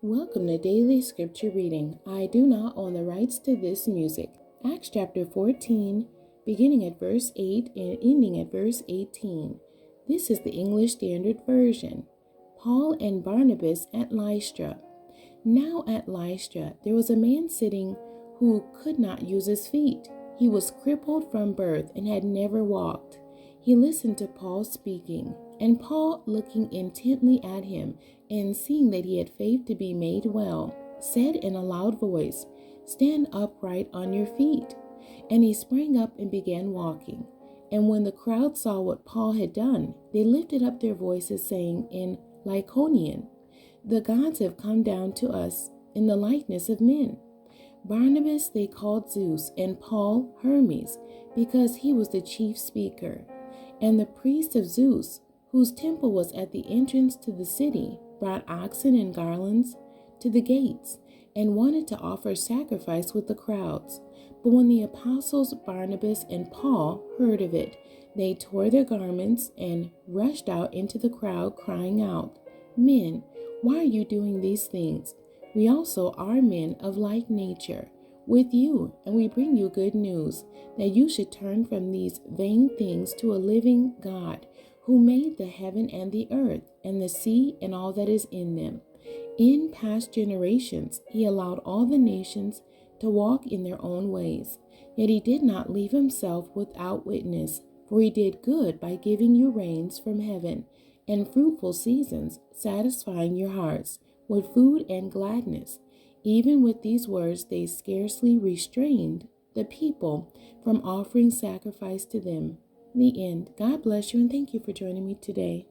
Welcome to Daily Scripture Reading. I do not own the rights to this music. Acts chapter 14, beginning at verse 8 and ending at verse 18. This is the English Standard Version. Paul and Barnabas at Lystra. Now at Lystra there was a man sitting who could not use his feet. He was crippled from birth and had never walked. He listened to Paul speaking, and Paul, looking intently at him and seeing that he had faith to be made well, said in a loud voice, "Stand upright on your feet." And he sprang up and began walking. And when the crowd saw what Paul had done, they lifted up their voices, saying in Lycaonian, "The gods have come down to us in the likeness of men." Barnabas they called Zeus, and Paul Hermes, because he was the chief speaker. And the priest of Zeus, whose temple was at the entrance to the city, brought oxen and garlands to the gates, and wanted to offer sacrifice with the crowds. But when the apostles Barnabas and Paul heard of it, they tore their garments and rushed out into the crowd, crying out, "Men, why are you doing these things? We also are men of like nature with you, and we bring you good news, that you should turn from these vain things to a living God, who made the heaven and the earth, and the sea and all that is in them. In past generations he allowed all the nations to walk in their own ways, yet he did not leave himself without witness, for he did good by giving you rains from heaven, and fruitful seasons, satisfying your hearts with food and gladness." Even with these words, they scarcely restrained the people from offering sacrifice to them. The end. God bless you, and thank you for joining me today.